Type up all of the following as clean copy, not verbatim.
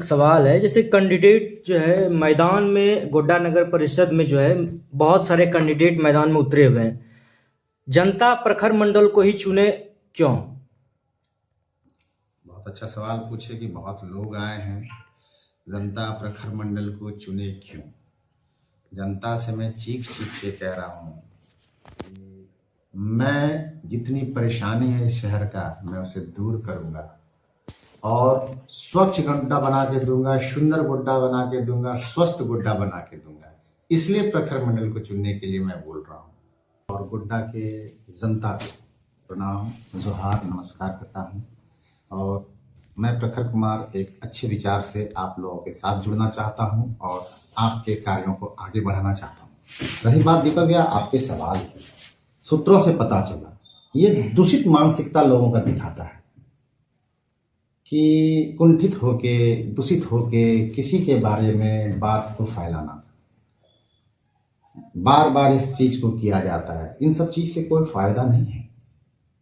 सवाल है। जैसे कैंडिडेट जो है मैदान में, गोड्डा नगर परिषद में जो है बहुत सारे कैंडिडेट मैदान में उतरे हुए हैं। जनता प्रखर मंडल को ही चुने, क्यों? बहुत अच्छा सवाल पूछे कि बहुत लोग आए हैं, जनता प्रखर मंडल को चुने क्यों। जनता से मैं चीख चीख के कह रहा हूँ कि मैं जितनी परेशानी है इस शहर का, मैं उसे दूर करूँगा और स्वच्छ गोड्डा बना के दूंगा, सुंदर गोड्डा बना के दूंगा, स्वस्थ गोड्डा बना के दूंगा। इसलिए प्रखर मंडल को चुनने के लिए मैं बोल रहा हूँ और गोड्डा के जनता को प्रणाम, जोहार, नमस्कार करता हूँ। और मैं प्रखर कुमार एक अच्छे विचार से आप लोगों के साथ जुड़ना चाहता हूँ और आपके कार्यों को आगे बढ़ाना चाहता हूँ। रही बात दीपक भैया आपके सवाल की, सूत्रों से पता चला ये दूषित मानसिकता लोगों का दिखाता है कि कुंठित होके, दूषित होके किसी के बारे में बात को फैलाना, बार बार इस चीज को किया जाता है। इन सब चीज से कोई फायदा नहीं है।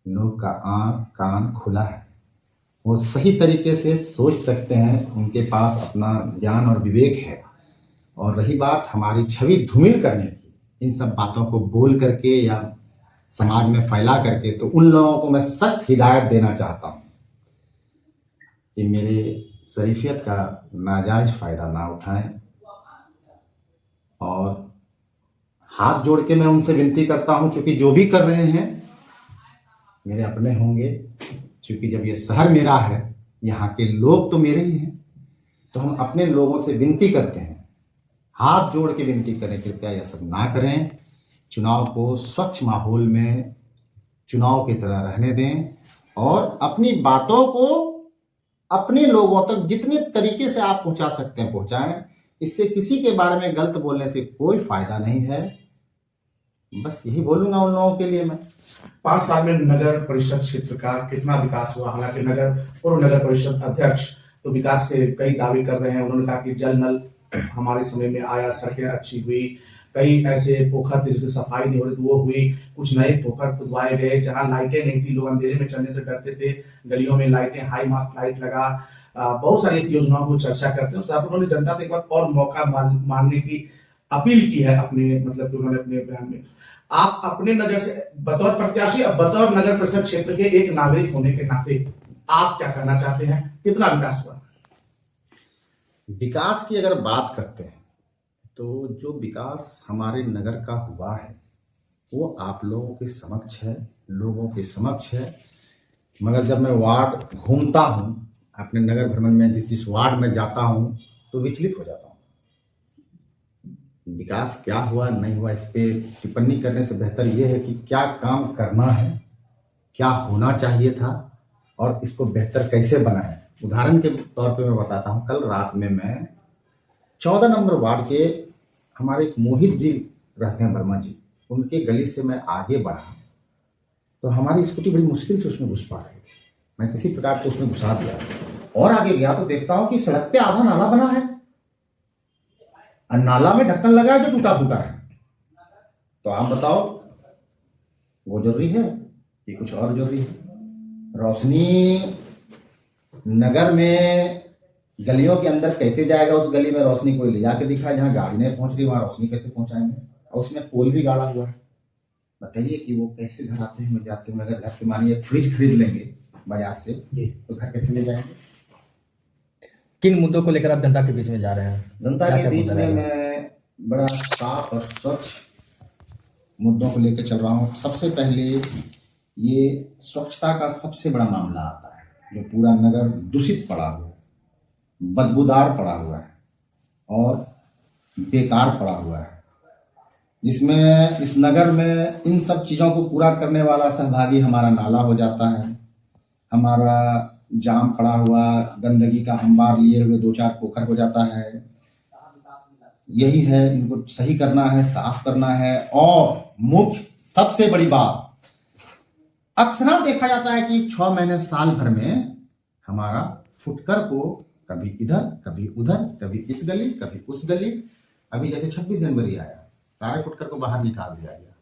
लोग का आंख कान खुला है, वो सही तरीके से सोच सकते हैं, उनके पास अपना ज्ञान और विवेक है। और रही बात हमारी छवि धूमिल करने की, इन सब बातों को बोल करके या समाज में फैला करके, तो उन लोगों को मैं सख्त हिदायत देना चाहता हूँ कि मेरे शरीफियत का नाजायज फायदा ना उठाएं। और हाथ जोड़ के मैं उनसे विनती करता हूं, क्योंकि जो भी कर रहे हैं मेरे अपने होंगे, क्योंकि जब ये शहर मेरा है, यहाँ के लोग तो मेरे ही हैं, तो हम अपने लोगों से विनती करते हैं, हाथ जोड़ के विनती करें, कृपया यह सब ना करें। चुनाव को स्वच्छ माहौल में चुनाव की तरह रहने दें और अपनी बातों को अपने लोगों तक जितने तरीके से आप पहुंचा सकते हैं पहुंचाएं। इससे किसी के बारे में गलत बोलने से कोई फायदा नहीं है। बस यही बोलूंगा उन लोगों के लिए मैं। 5 साल में नगर परिषद क्षेत्र का कितना विकास हुआ? हालांकि पूर्व नगर परिषद अध्यक्ष तो विकास के कई दावे कर रहे हैं। उन्होंने कहा कि जल नल हमारे समय में आया, सड़कें अच्छी हुई, कई ऐसे पोखर थे जिसकी सफाई नहीं हो रही थी, वो हुई। कुछ नए पोखर खुदवाए गए, जहां लाइटें नहीं थी, लोग अंधेरे में चलने से डरते थे, गलियों में लाइटें, हाई मार्क लाइट लगा। बहुत सारी योजनाओं को चर्चा करते हैं। उसके उन्होंने जनता से एक बार और मौका मानने की अपील की है अपने, मतलब उन्होंने अपने बयान में। आप अपने नजर से बतौर प्रत्याशी, बतौर नगर परिषद क्षेत्र के एक नागरिक होने के नाते आप क्या कहना चाहते हैं? कितना विकास हुआ? विकास की अगर बात करते हैं तो जो विकास हमारे नगर का हुआ है वो आप लोगों के समक्ष है, लोगों के समक्ष है। मगर जब मैं वार्ड घूमता हूँ, अपने नगर भ्रमण में जिस जिस वार्ड में जाता हूँ, तो विचलित हो जाता हूँ। विकास क्या हुआ नहीं हुआ इस पे टिप्पणी करने से बेहतर ये है कि क्या काम करना है, क्या होना चाहिए था और इसको बेहतर कैसे बनाएं। उदाहरण के तौर पे मैं बताता हूँ, कल रात में मैं 14 नंबर वार्ड के हमारे एक मोहित जी रहते हैं, वर्मा जी, उनके गली से मैं आगे बढ़ा तो हमारी स्कूटी बड़ी मुश्किल से उसमें घुस पा रही थी। मैं किसी प्रकार को उसमें घुसा दिया और आगे गया तो देखता हूँ कि सड़क पे आधा नाला बना है और नाला में ढक्कन लगा है जो टूटा फूटा है। तो आप बताओ वो जरूरी है कि कुछ और जरूरी है? रोशनी नगर में गलियों के अंदर कैसे जाएगा? उस गली में रोशनी कोई ले जाके दिखाए, जहां गाड़ी नहीं पहुंच रही वहां रोशनी कैसे पहुंचाएंगे? और उसमें पोल भी गाड़ा हुआ है। बताइए कि वो कैसे घर आते हैं, जाते हैं। अगर घर से मानिए फ्रिज खरीद लेंगे बाजार से, तो घर कैसे ले जाएंगे? किन मुद्दों को लेकर आप जनता के बीच में जा रहे हैं? जनता के बीच में मैं बड़ा साफ और स्वच्छ मुद्दों को लेकर चल रहा हूँ। सबसे पहले ये स्वच्छता का सबसे बड़ा मामला आता है, जो पूरा नगर दूषित पड़ा हुआ है, बदबूदार पड़ा हुआ है और बेकार पड़ा हुआ है, जिसमें इस नगर में इन सब चीज़ों को पूरा करने वाला सहभागी हमारा नाला हो जाता है। हमारा जाम पड़ा हुआ गंदगी का अंबार लिए हुए 2-4 पोखर हो जाता है। यही है, इनको सही करना है, साफ करना है। और मुख्य सबसे बड़ी बात, अक्सर देखा जाता है कि 6 महीने साल भर में हमारा फुटकर को कभी इधर कभी उधर, कभी इस गली कभी उस गली। अभी जैसे 26 जनवरी आया, सारे फुटकर को बाहर निकाल दिया गया।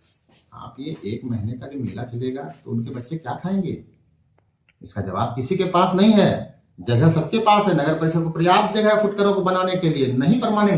आप ये 1 महीने का जो मेला चलेगा तो उनके बच्चे क्या खाएंगे? इसका जवाब किसी के पास नहीं है। जगह सबके पास है, नगर परिषद को पर्याप्त जगह है फुटकरों को बनाने के लिए, नहीं परमानेंट